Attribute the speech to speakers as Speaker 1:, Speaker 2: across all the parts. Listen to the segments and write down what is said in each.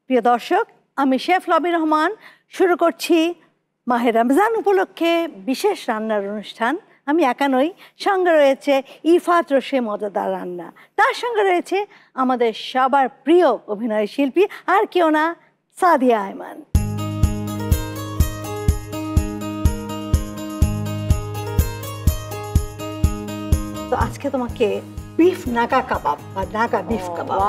Speaker 1: প্রিয় দর্শক, আমি শেফ লবি রহমান শুরু করছি মাহে রমজান উপলক্ষে বিশেষ রান্নার অনুষ্ঠান। আমি একা নই, সঙ্গে রয়েছে ইফাত রশি মজাদার রান্না, তার সঙ্গে রয়েছে আমাদের সবার প্রিয় অভিনয় শিল্পী আর কেউ না, সাদিয়া আয়মান। তো আজকে তোমাকে বিফ নাগা কাবাব বা নাগা বিফ কাবাব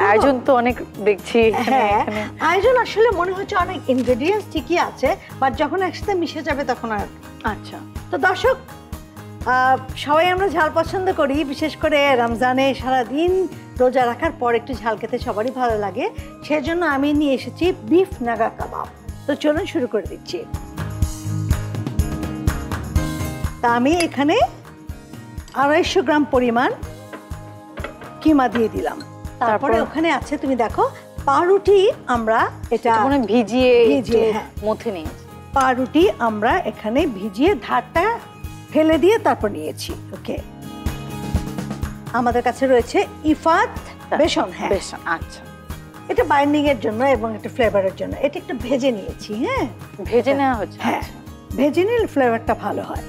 Speaker 2: আয়োজন তো অনেক দেখছি।
Speaker 1: হ্যাঁ, আয়োজন আসলে মনে হচ্ছে অনেক ইনগ্রেডিয়েন্টস ঠিকই আছে, বাট যখন একসাথে মিশে যাবে তখন আর
Speaker 2: আচ্ছা।
Speaker 1: তো দর্শক, সবাই আমরা ঝাল পছন্দ করি, বিশেষ করে রমজানে সারাদিন রোজা রাখার পর একটু ঝাল খেতে সবারই ভালো লাগে। সেজন্য আমি নিয়ে এসেছি বিফ নাগা কাবাব। তো চলুন শুরু করে দিচ্ছি। তা আমি এখানে 250 গ্রাম পরিমাণ কিমা দিয়ে দিলাম। তারপরে ওখানে আছে, তুমি দেখো, পাউরুটি আমরা এটা
Speaker 2: ভিজিয়ে মথে নিয়েছি।
Speaker 1: পাউরুটি আমরা এখানে ভিজিয়ে ধারটা ফেলে দিয়ে তারপর নিয়েছি। ওকে, আমাদের কাছে রয়েছে ইফাত বেসন। হ্যাঁ
Speaker 2: বেসন, আচ্ছা।
Speaker 1: এটা বাইন্ডিং এর জন্য এবং এটা ফ্লেভারের জন্য। এটা একটু ভেজে নিয়েছি। হ্যাঁ,
Speaker 2: ভেজে নেওয়া হচ্ছে।
Speaker 1: হ্যাঁ, ভেজে নিলে ফ্লেভারটা ভালো হয়।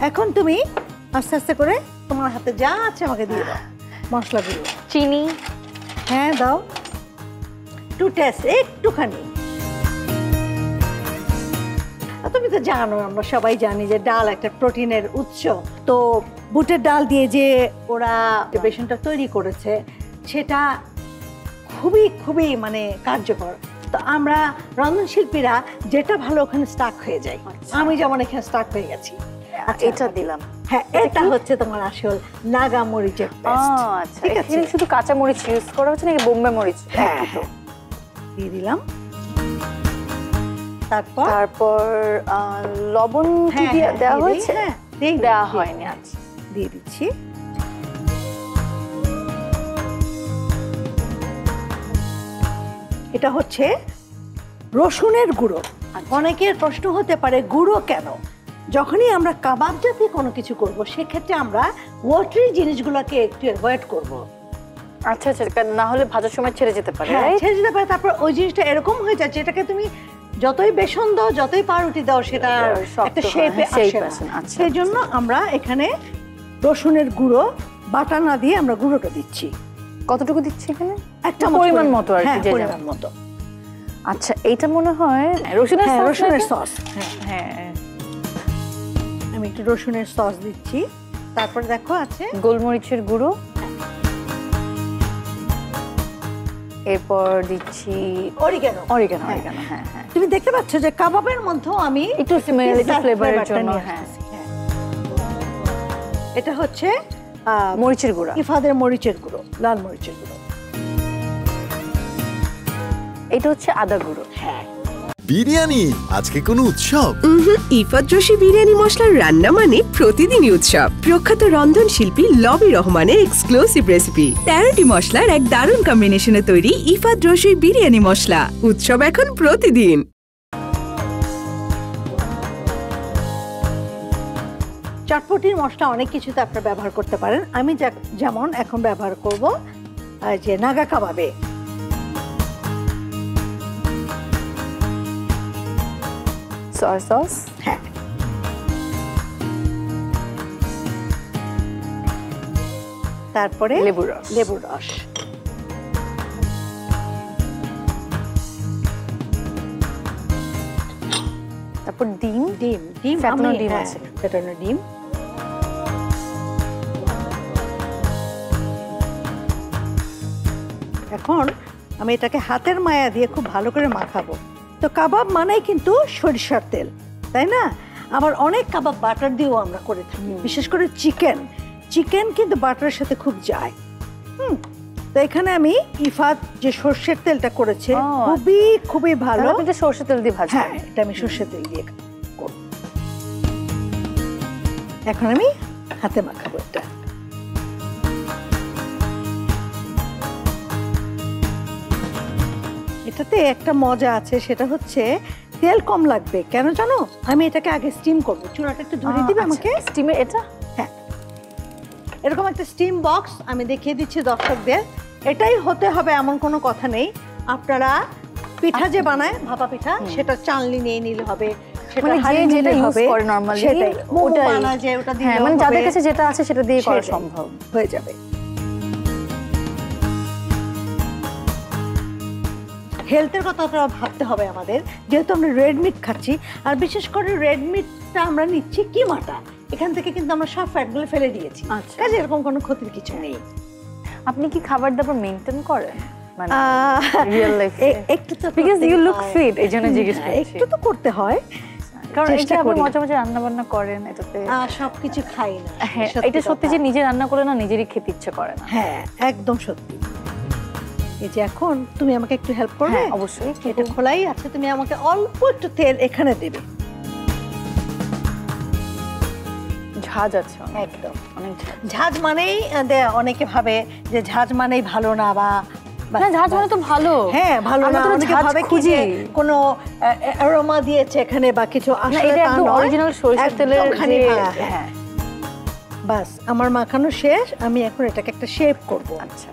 Speaker 1: এখন তুমি আস্তে আস্তে করে তোমার হাতে যা আছে আমাকে দিয়ে দাও মশলাগুলো।
Speaker 2: চিনি,
Speaker 1: হ্যাঁ দাও, টু টেস্ট একটুখানি। তুমি তো জানো, আমরা সবাই জানি যে ডাল একটা প্রোটিনের উৎস। তো বুটের ডাল দিয়ে যে ওরা বেসনটা তৈরি করেছে সেটা খুবই খুবই মানে কার্যকর। তো আমরা রন্ধনশিল্পীরা যেটা ভালো ওখানে স্টাক হয়ে যায়। আমি যেমন এখানে স্টাক হয়ে গেছি।
Speaker 2: এটা দিলাম।
Speaker 1: হ্যাঁ, এটা হচ্ছে তোমার আসল নাগা মরিচের পেস্ট।
Speaker 2: আচ্ছা, এখানে শুধু কাঁচা মরিচ ইউজ করা হচ্ছে নাকি বোম্বে মরিচ?
Speaker 1: হ্যাঁ, দিয়ে দিলাম।
Speaker 2: তারপর লবণ দেওয়া হয়েছে?
Speaker 1: হ্যাঁ,
Speaker 2: দেওয়া হয়নি। আচ্ছা,
Speaker 1: দিয়ে দিচ্ছি। এটা হচ্ছে রসুনের গুঁড়ো। অনেকের প্রশ্ন হতে পারে গুঁড়ো কেন? যখনই আমরা কাবাব জাতীয় কোনো কিছু করব সেক্ষেত্রে আমরা ওয়াটারি জিনিসগুলোকে একটু অ্যাভয়েড করব।
Speaker 2: আচ্ছা আচ্ছা, না হলে ভাজার সময় ছেড়ে যেতে পারে।
Speaker 1: ছেড়ে যেতে পারে। তারপর ওই জিনিসটা এরকম হয়ে যায় যেটাকে তুমি যতই বেসন দাও, যতই পাউরুটি দাও, সেটা একটা শেপে আসে না। সেই জন্য আমরা এখানে রসুনের গুঁড়ো বাটা না দিয়ে আমরা গুঁড়োটা দিচ্ছি।
Speaker 2: কতটুকু দিচ্ছি এখানে?
Speaker 1: একটা
Speaker 2: পরিমাণ মতো আর কি,
Speaker 1: পরিমাণ মতো।
Speaker 2: আচ্ছা, এইটা মনে হয় রসুনের
Speaker 1: সস।
Speaker 2: হ্যাঁ,
Speaker 1: আমি একটু রসুনের সস দিচ্ছি। তারপর দেখো আছে
Speaker 2: গোলমরিচের গুঁড়ো। এরপর দিচ্ছি
Speaker 1: অরিগানো।
Speaker 2: হ্যাঁ হ্যাঁ,
Speaker 1: তুমি দেখতে পাচ্ছ যে কাবাবের মধ্যেও আমি
Speaker 2: একটু স্মেল, একটু ফ্লেভারের জন্য। হ্যাঁ,
Speaker 1: এটা হচ্ছে
Speaker 2: মরিচের গুঁড়ো,
Speaker 1: ইফাদের মরিচের গুঁড়ো, লাল মরিচের গুঁড়ো।
Speaker 2: এটা হচ্ছে আদা গুঁড়ো।
Speaker 1: হ্যাঁ,
Speaker 3: বিরিয়ানি আজকে কোনো উৎসব?
Speaker 4: ইফাত রশি বিরিয়ানি মশলার রান্না মানে প্রতিদিনই উৎসব। প্রখ্যাত রন্ধনশিল্পী লবি রহমানের এক্সক্লুসিভ রেসিপি। 13টি মশলার এক দারুণ কম্বিনেশনে তৈরি ইফাত রশি বিরিয়ানি মশলা। উৎসব এখন প্রতিদিন।
Speaker 1: চটপটির মশলা অনেক কিছুতে আপনারা ব্যবহার করতে পারেন। আমি যেমন এখন ব্যবহার করব যে নাগা কাবাবে
Speaker 2: সয়া সস।
Speaker 1: হ্যাঁ, তারপরে
Speaker 2: লেবুর
Speaker 1: রস।
Speaker 2: তারপর ডিম
Speaker 1: ফেটানো
Speaker 2: ডিম আছে।
Speaker 1: ফেটানো ডিম। এখন আমি এটাকে হাতের মায়া দিয়ে খুব ভালো করে মাখাবো। তো কাবাব মানেই কিন্তু সরিষার তেল, তাই না? আবার অনেক কাবাব বাটার দিয়েও আমরা করে থাকি, বিশেষ করে চিকেন কিন্তু বাটারের সাথে খুব যায়। তো এখানে আমি ইফাত যে সর্ষের তেলটা করেছে খুবই খুবই ভালো।
Speaker 2: সর্ষের তেল দিয়ে ভাজা?
Speaker 1: হ্যাঁ, এটা আমি সর্ষের তেল দিয়ে করব। এখন আমি হাতে মাখাবো এটা। এটাতে একটা মজা আছে, সেটা হচ্ছে তেল কম লাগবে। কেন জানো? আমি এটাকে আগে স্টিম করব। চুলাটা একটু ধরিয়ে দিবে আমাকে?
Speaker 2: স্টিমে এটা?
Speaker 1: হ্যাঁ, এরকম একটা স্টিম বক্স আমি দেখিয়ে দিচ্ছি দর্শকদের। এটাই হতে হবে এমন কোনো কথা নেই। আপনারা পিঠা যে বানায় ভাপা পিঠা, সেটা চালনি নিয়ে নিলে হবে, সেটা
Speaker 2: মানে
Speaker 1: হাঁড়ি
Speaker 2: যে
Speaker 1: নিলে
Speaker 2: যেটা ইউজ
Speaker 1: হবে,
Speaker 2: করে নরমালি
Speaker 1: সেটাই মোমো
Speaker 2: ওটাই
Speaker 1: বানায় যে ওটা দিয়ে
Speaker 2: মানে যাদের কাছে যেটা আছে সেটা দিয়ে করা সম্ভব
Speaker 1: হয়ে যাবে। হেলথের কথা ভাবতে হবে আমাদের, যেহেতু আমরা রেড মিট খাচ্ছি, আর বিশেষ করে রেড মিটটা আমরা নিচ্ছি কিমাটা, এখান থেকে কিন্তু আমরা সব ফ্যাটগুলো ফেলে দিয়েছি, কাজে এরকম কোনো ক্ষতির কিছু নেই।
Speaker 2: আপনি কি খাবার দাবার মেইনটেইন করেন মানে রিয়েল লাইফে?
Speaker 1: একটু তো,
Speaker 2: বিকজ ইউ লুক ফিট, এইজন্য জিজ্ঞেস করছি।
Speaker 1: একটু তো করতে হয়,
Speaker 2: কারণ
Speaker 1: চেষ্টা
Speaker 2: এটা আপনি
Speaker 1: করি।
Speaker 2: মাঝে মাঝে রান্না বান্না করেন, এটাতে
Speaker 1: সবকিছু খাই না।
Speaker 2: হ্যাঁ, এটা সত্যি যে নিজে রান্না করে না নিজেরই খেতে ইচ্ছে করে না।
Speaker 1: হ্যাঁ একদম সত্যি। এই যে এখন তুমি আমাকে একটু হেল্প করবে?
Speaker 2: হ্যাঁ অবশ্যই।
Speaker 1: এটা খোলাই আছে, তুমি আমাকে অল্প একটু তেল এখানে দেবে।
Speaker 2: ঝাঁজ আছে
Speaker 1: একদম
Speaker 2: অনেক
Speaker 1: ঝাঁজ মানেই অনেকে ভাবে যে ঝাঁজ মানেই ভালো না, বা
Speaker 2: না ঝাঁজ মানে তো ভালো।
Speaker 1: হ্যাঁ ভালো না, অনেকে ভাবে কি যে কোনো অ্যারোমা দিয়েছে এখানে বা কিছু, আসলে
Speaker 2: এটা
Speaker 1: তা
Speaker 2: একদম
Speaker 1: নয়,
Speaker 2: অরিজিনাল সরিষার তেলের
Speaker 1: একদমখানি
Speaker 2: যে
Speaker 1: ভাঙা।
Speaker 2: হ্যাঁ।
Speaker 1: বাস আমার মাখানো শেষ, আমি এখন এটাকে একটা শেপ করব।
Speaker 2: আচ্ছা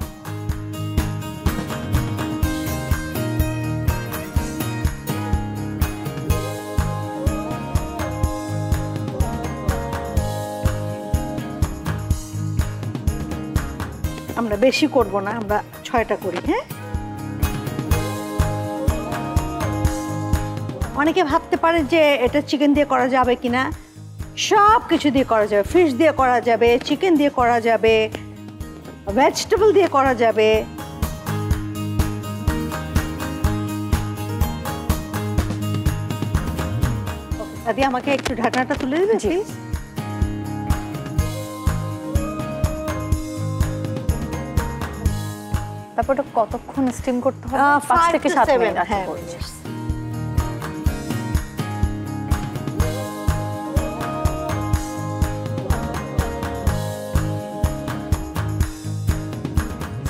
Speaker 1: আমরা বেশি করব না, আমরা 6টা করি। হ্যাঁ, অনেকে ভাবতে পারে যে এটা চিকেন দিয়ে করা যাবে কিনা। সব কিছু দিয়ে করা যাবে, ফিশ দিয়ে করা যাবে, চিকেন দিয়ে করা যাবে, ভেজিটেবল দিয়ে করা যাবে। দাদি আমাকে একটু ঢাকনাটা তুলে দেবে প্লিজ?
Speaker 2: তারপর এটা কতক্ষণ স্টিম করতে হবে? 5 থেকে 7 মিনিট।
Speaker 1: হ্যাঁ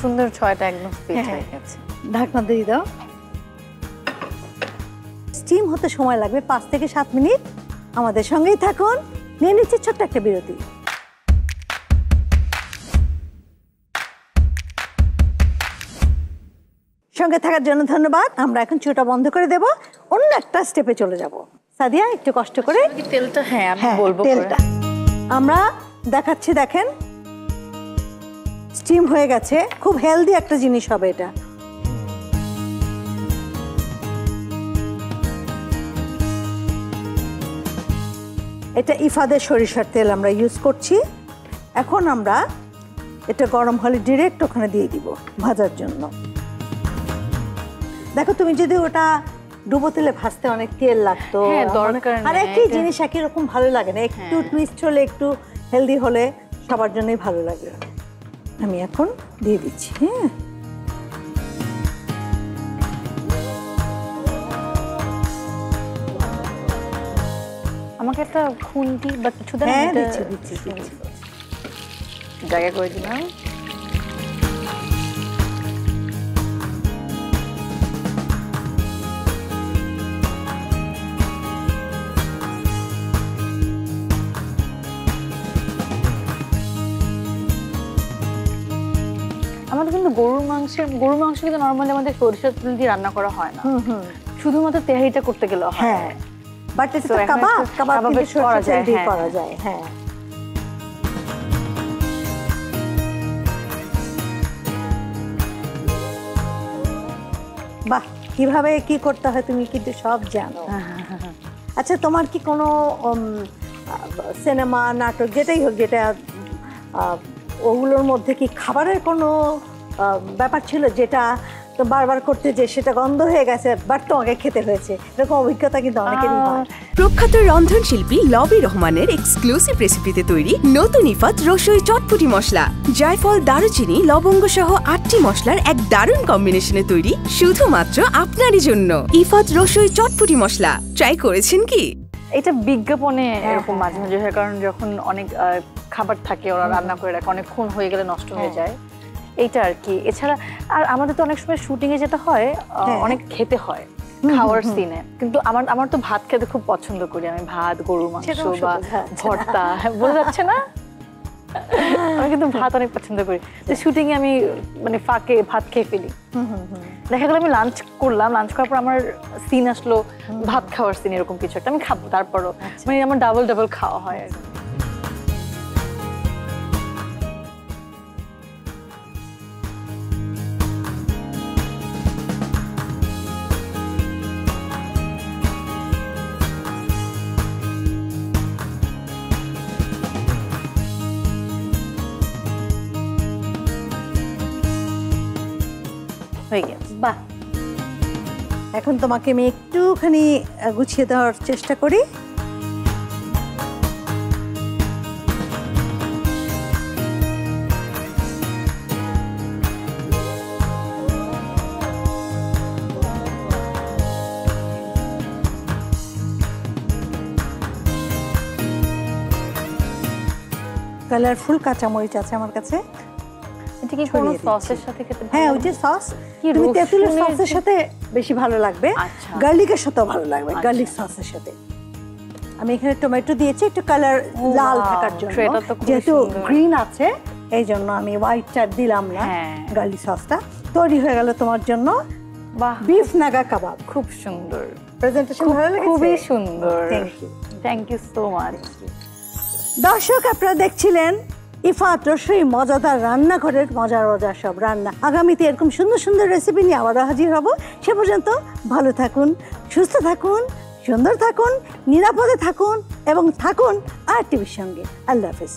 Speaker 2: সুন্দর 6টা একদম ফিট হয়ে গেছে।
Speaker 1: ঢাকনা দিয়ে দাও। স্টিম হতে সময় লাগবে 5 থেকে 7 মিনিট। আমাদের সঙ্গেই থাকুন, নিয়ে নিচ্ছি ছোট্ট একটা বিরতি। সঙ্গে থাকার জন্য ধন্যবাদ। আমরা এখন চুটা বন্ধ করে দেব, অন্য একটা স্টেপে চলে যাব। সাদিয়া একটু কষ্ট করে
Speaker 2: তেলটা, হ্যাঁ আমি বলবো
Speaker 1: তেলটা আমরা দেখাচ্ছি। দেখেন স্টিম হয়ে গেছে, খুব হেলদি একটা জিনিস হবে এটা। এটা ইফাদের সরিষার তেল আমরা ইউজ করছি। এখন আমরা এটা গরম হলে ডিরেক্ট ওখানে দিয়ে দিব ভাজার জন্য। দেখো তুমি যদি ওটা ডুবো তেলে ভাজতে অনেক তেল লাগতো, আর একই জিনিস একই রকম ভালো লাগে না। একটু টুইস্ট হলে, একটু হেলদি হলে সবার জন্যই ভালো লাগে। আমি এখন দিয়ে দিচ্ছি। হ্যাঁ,
Speaker 2: আমাকে একটা খুন্তি বা কিছু দেন।
Speaker 1: হ্যাঁ দিচ্ছি দিচ্ছি দিচ্ছি।
Speaker 2: জায়গা করে দিলাম। আমাদের কিন্তু গরুর মাংস কিন্তু নরমালি আমাদের সরিষার তেল দিয়ে রান্না করা হয় না, শুধুমাত্র তেহারিটা করতে গেলে হয়।
Speaker 1: হ্যাঁ, বাট এটা তো কাবাব কিন্তু করা যায়, করা যায়। হ্যাঁ, বাহ, কিভাবে কি করতে হয় তুমি কিন্তু সব জানো। আচ্ছা, তোমার কি কোনো সিনেমা, নাটক, যেটাই হোক, যেটা ওগুলোর মধ্যে কি খাবারের কোনো ব্যাপার ছিল যেটা তো বারবার করতে যে সেটা গন্ধ হয়ে গেছে বাট তোমাকে খেতে হয়েছে? এরকম অভিজ্ঞতা কিন্তু অনেকেরই হয়।
Speaker 4: প্রখ্যাত রন্ধনশিল্পী লবি রহমানের এক্সক্লুসিভ রেসিপিতে তৈরি নতুন ইফাত রসুই চটপটি মশলা। জায়ফল, দারুচিনি, লবঙ্গ সহ 8টি মশলার এক দারুণ কম্বিনেশনে তৈরি শুধুমাত্র আপনারই জন্য ইফাত রসুই চটপটি মশলা। ট্রাই করেছেন কি?
Speaker 2: এটা বিজ্ঞাপনে এরকম মাঝে মাঝে হয়, কারণ যখন অনেক খাবার থাকে ওরা রান্না করে রাখে, অনেকক্ষণ হয়ে গেলে নষ্ট হয়ে যায়, এইটা আর কি। এছাড়া আর আমাদের তো অনেক সময় শুটিং এ যেতে হয়, অনেক খেতে হয় খাওয়ার সিনে, কিন্তু আমার তো ভাত খেতে খুব পছন্দ করি আমি। ভাত, গরুর মাংস বা ভর্তা, বোঝা যাচ্ছে না? আমি কিন্তু ভাত অনেক পছন্দ করি, তো শুটিং এ আমি মানে ফাঁকে ভাত খেয়ে ফেলি। দেখা গেল আমি লাঞ্চ করলাম, লাঞ্চ করার পর আমার সিন আসলো ভাত খাওয়ার সিন, এরকম কিছু একটা আমি খাবো, তারপরও মানে আমার ডাবল খাওয়া হয় আর কি। হয়ে গেছে।
Speaker 1: বাহ, এখন তোমাকে আমি একটুখানি গুছিয়ে দেওয়ার চেষ্টা করি। কালারফুল কাঁচামরিচ আছে আমার কাছে।
Speaker 2: এটা কি কোনো সসের সাথে খেতে?
Speaker 1: হ্যাঁ, ওই যে সস,
Speaker 2: কি
Speaker 1: তুমি তেঁতুলের
Speaker 2: রসুনের
Speaker 1: সসের সাথে বেশি ভালো লাগবে,
Speaker 2: আচ্ছা।
Speaker 1: গার্লিকের সাথেও ভালো লাগবে, গার্লিক সসের সাথে। আমি এখানে টমেটো দিয়েছি একটু কালার লাল থাকার জন্য,
Speaker 2: সেটা তো খুব
Speaker 1: যেহেতু
Speaker 2: সুন্দর।
Speaker 1: গ্রিন আছে এই জন্য আমি হোয়াইটটা দিলাম না।
Speaker 2: হ্যাঁ।
Speaker 1: গার্লিক সসটা তৈরি হয়ে গেল তোমার জন্য।
Speaker 2: বাহ,
Speaker 1: বিফ নাগা কাবাব।
Speaker 2: খুব সুন্দর
Speaker 1: প্রেজেন্টেশন ভালো লেগেছে?
Speaker 2: খুবই সুন্দর,
Speaker 1: থ্যাংক ইউ
Speaker 2: সো মাচ।
Speaker 1: দর্শক, আপনারা দেখছিলেন ইফাত রসুই মজাদার রান্নাঘরের মজার মজার সব রান্না। আগামীতে এরকম সুন্দর সুন্দর রেসিপি নিয়ে আবারও হাজির হব। সে পর্যন্ত ভালো থাকুন, সুস্থ থাকুন, সুন্দর থাকুন, নিরাপদে থাকুন এবং থাকুন আর টিভির সঙ্গে। আল্লাহ হাফেজ।